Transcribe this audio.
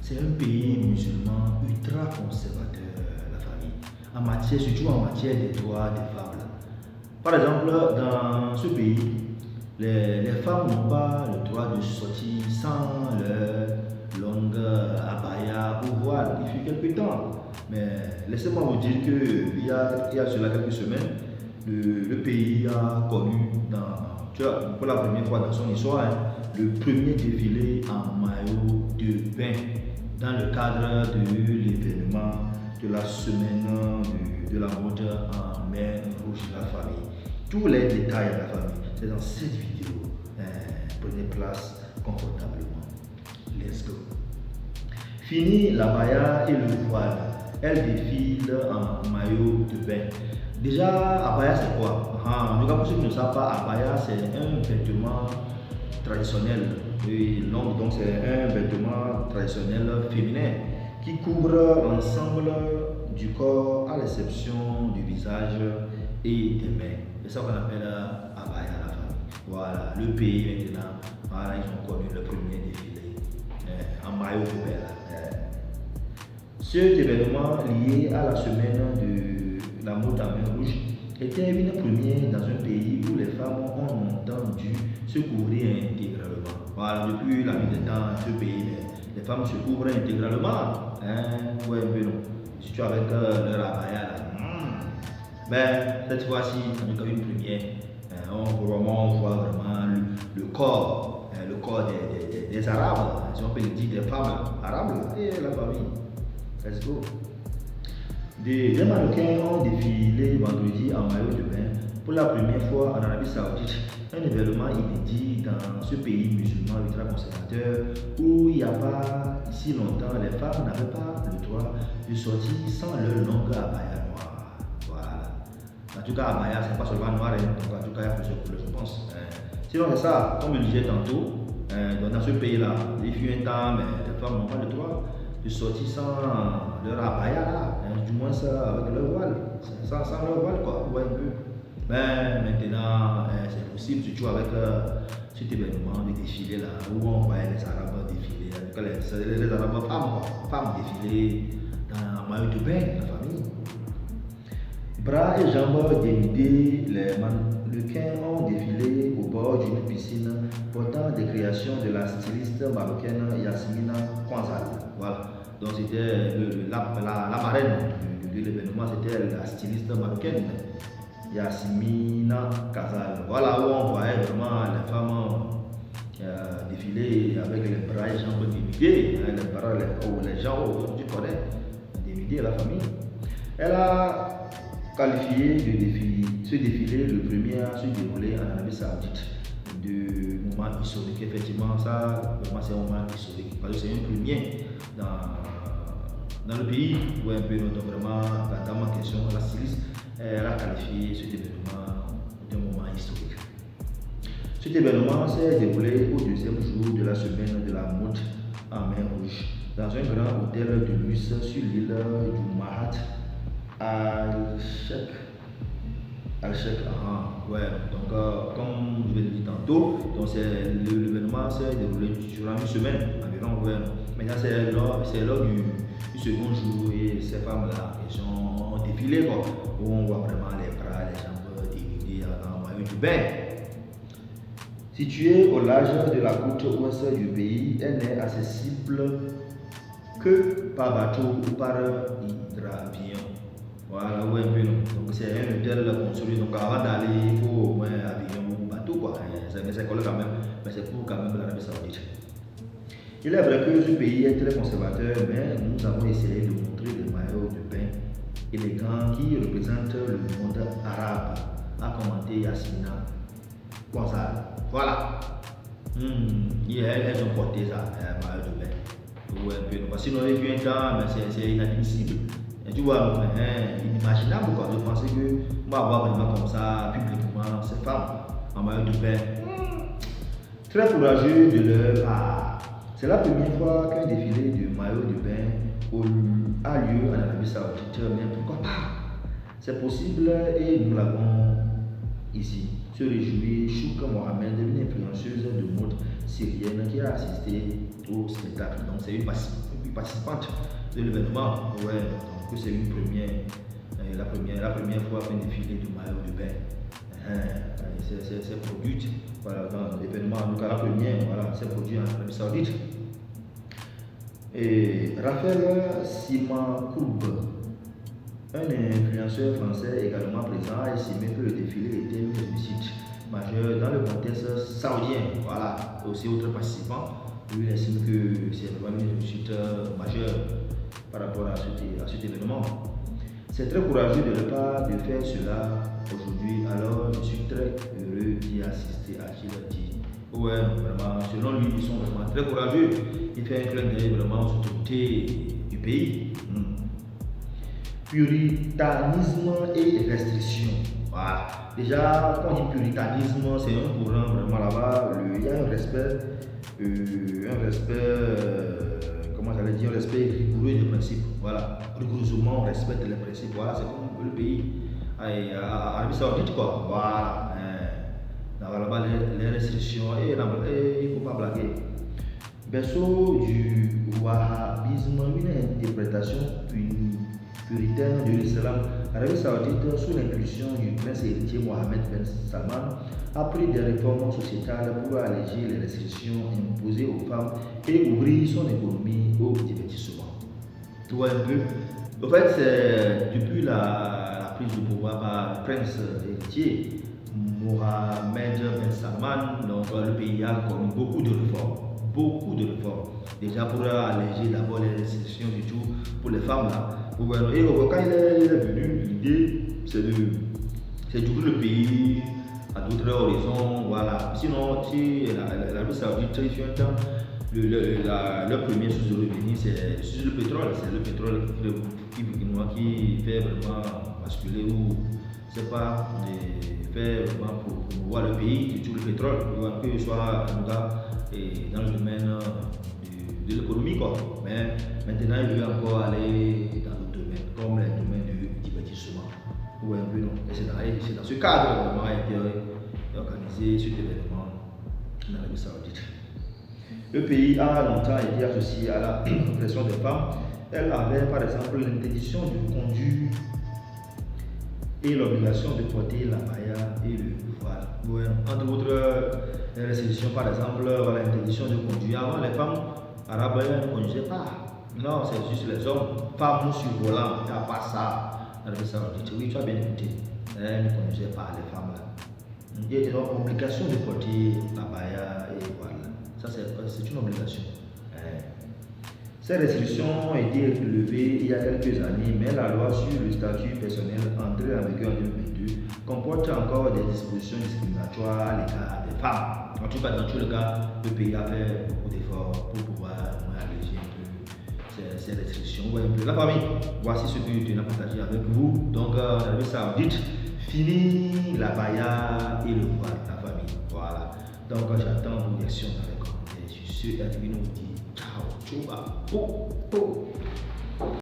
c'est un pays musulman ultra conservateur, la famille, en matière, surtout en matière des droits des femmes. Là. Par exemple, dans ce pays, les femmes n'ont pas le droit de sortir sans leur longue abaya ou voile. Il fut quelques temps. Mais laissez-moi vous dire qu'il y a cela quelques semaines, le pays a connu pour la première fois dans son histoire le premier défilé en maillot de bain dans le cadre de l'événement de la semaine de la mode en mer rouge de la famille. Tous les détails de la famille, c'est dans cette vidéo. Prenez place confortablement. Let's go. Fini la baya et le voile. Elle défile en maillot de bain. Déjà, abaya c'est quoi? En tout cas, pour ceux qui ne savent pas, abaya c'est un vêtement traditionnel. Donc c'est un vêtement traditionnel féminin qui couvre l'ensemble du corps à l'exception du visage et des mains. C'est ça qu'on appelle abaya la famille. Voilà, le pays maintenant, voilà, ils ont connu le premier défilé en maillot de bain. Cet événement lié à la semaine de la mode en mer rouge était une première dans un pays où les femmes ont longtemps dû se couvrir intégralement. Voilà, depuis la nuit des temps, ce pays, les femmes se couvrent intégralement. Ouais, un peu non. Surtout avec leur abaya là. Mais cette fois-ci, c'est une première. On voit vraiment le corps des Arabes, si on peut le dire, des femmes arabes et la famille. Let's go. Des Marocains ont défilé vendredi en maillot de bain pour la première fois en Arabie Saoudite, un événement inédit dans ce pays musulman ultra conservateur où il n'y a pas si longtemps les femmes n'avaient pas le droit de sortir sans leur longue abaya noire. Voilà. En tout cas, abaya, c'est pas seulement noir, donc en tout cas, il y a plusieurs couleurs, je pense. Sinon, c'est ça, comme je le disais tantôt, dans ce pays-là, il fut un temps, mais les femmes n'ont pas le droit de sortir sans leur abaya là, du moins ça avec leur voile, sans leur voile quoi, ouais, un peu. Mais maintenant, c'est possible, surtout avec cet événement de défilé là, où on voit les Arabes défiler, les Arabes femmes défiler dans un maillot de bain, la famille. Bras et jambes dénudés, les mannequins ont défilé au bord d'une piscine portant des créations de la styliste marocaine Yasmina Kwanzal. Voilà. Donc c'était la marraine de l'événement, c'était la styliste marocaine Yasmina Kazal. Voilà où on voyait vraiment les femmes défiler avec les bras et jambes dénudés, les jambes, tu connais, dénudés, la famille. Elle a qualifié ce défilé le premier à se dérouler en Arabie Saoudite de moment historique. Effectivement, ça, vraiment, c'est un moment historique parce que c'est une première dans le pays où un peu donc vraiment la dame en question, la styliste, elle a qualifié cet événement d'un moment historique. Cet événement s'est déroulé au deuxième jour de la semaine de la mode en mer Rouge dans un grand hôtel de luxe sur l'île du Mahat Al-Sheikh. Ouais, donc comme je l'ai dit tantôt, l'événement s'est déroulé durant une semaine environ. Ouais. Maintenant c'est lors du second jour et ces femmes-là ont défilé quoi, où on voit vraiment les bras, les jambes dénudées en maillot de bain. Située au large de la côte ouest du pays, elle n'est accessible que par bateau ou par hydravion. Voilà, ouais, un peu non. Donc c'est un hôtel construit, donc avant d'aller, il faut au moins avion ou bateau quoi. C'est collé quand même, mais c'est pour quand même l'Arabie Saoudite. Il est vrai que ce pays est très conservateur, mais nous avons essayé de montrer des maillots de bain élégants qui représentent le monde arabe, a commenté Yasmina Kwanzal. Voilà. Elles ont porté ça, maillot de bain. Ouais, un peu non. Sinon, il y a un temps, mais c'est inadmissible. Et tu vois, inimaginable quoi, de penser que moi avoir vraiment comme ça publiquement ces femmes en maillot de bain. Très courageux de leur part. C'est la première fois qu'un défilé de maillot de bain a lieu en Arabie Saoudite, mais pourquoi pas? C'est possible et nous l'avons ici. Se réjouit Chouk Mohamed, une influenceuse de mode syrienne qui a assisté au spectacle. Donc c'est une participantes de l'événement. Ouais, donc c'est une première, la première fois qu'un défilé de maillot de bain c'est produit voilà, dans l'événement, en tout cas la première, voilà, c'est produit en Arabie Saoudite. Et Raphaël Simacourbe, un influenceur français également présent, a estimé que le défilé était une réussite majeure dans le contexte saoudien. Voilà, aussi autres participants, lui il estime que c'est vraiment une réussite majeure par rapport à cet événement. C'est très courageux de leur part de faire cela aujourd'hui, alors je suis très heureux d'y assister, a-t-il dit. Ouais, vraiment, selon lui, ils sont vraiment très courageux. Il fait un clin d'œil vraiment aux autorités du pays. Puritanisme et restriction. Voilà. Déjà, quand on dit puritanisme, c'est un courant vraiment là-bas. Il y a un respect, comment j'allais dire, un respect rigoureux des principes. Voilà. Rigoureusement, on respecte les principes. Voilà, c'est comme le pays. À Arabie Saoudite, quoi. Voilà. Là-bas, les restrictions, et il ne faut pas blaguer. Berceau du wahhabisme, une interprétation puritaine de l'islam. L'Arabie Saoudite, sous l'impulsion du prince héritier Mohammed Ben Salman, a pris des réformes sociétales pour alléger les restrictions imposées aux femmes et ouvrir son économie au divertissement. Tu vois un peu? En fait, c'est depuis la prise de pouvoir par le prince héritier Mohammed Ben Salman, donc le pays a connu beaucoup de réformes. Déjà pour alléger d'abord les restrictions du tout pour les femmes là. Et quand il est venu, l'idée c'est d'ouvrir le pays à d'autres horizons. Voilà. Sinon, si l'Arabie Saoudite, il fait un temps, le premier source de revenus c'est le pétrole. C'est le pétrole qui fait vraiment basculer ou c'est pas faire vraiment pour promouvoir le pays, du tout le pétrole, que ce soit dans le domaine de l'économie. Mais maintenant, il veut encore aller dans d'autres domaines, comme les domaines du divertissement. Ouais, un peu non. Et c'est dans ce cadre vraiment été organisé cet événement en Arabie Saoudite. Le pays a longtemps été associé à la pression des femmes. Elle avait par exemple l'interdiction du conduit et l'obligation de porter la baya et le voile. Ouais. Entre autres restrictions, par exemple, l'interdiction de conduire. Avant, les femmes arabes ne conduisaient pas. Non, c'est juste les hommes. Femmes sur volant, il n'y a pas ça. Oui, tu as bien écouté. Elles ne conduisaient pas, les femmes là. Il y a donc obligation de porter la baya et le voile. Ça, c'est une obligation. Ces restrictions ont été levées il y a quelques années, mais la loi sur le statut personnel entrée en vigueur en 2022 comporte encore des dispositions discriminatoires à l'égard des femmes. En tout cas, dans tous les cas, le pays a fait beaucoup d'efforts pour pouvoir alléger un peu ces restrictions. Ouais, un peu. La famille, voici ce que je tenais à partager avec vous. Donc, l'Arabie Saoudite, fini la baya et le voile, la famille. Voilà. Donc, j'attends vos réactions dans les commentaires. Sur ce, Edwin nous dit ciao, ciao,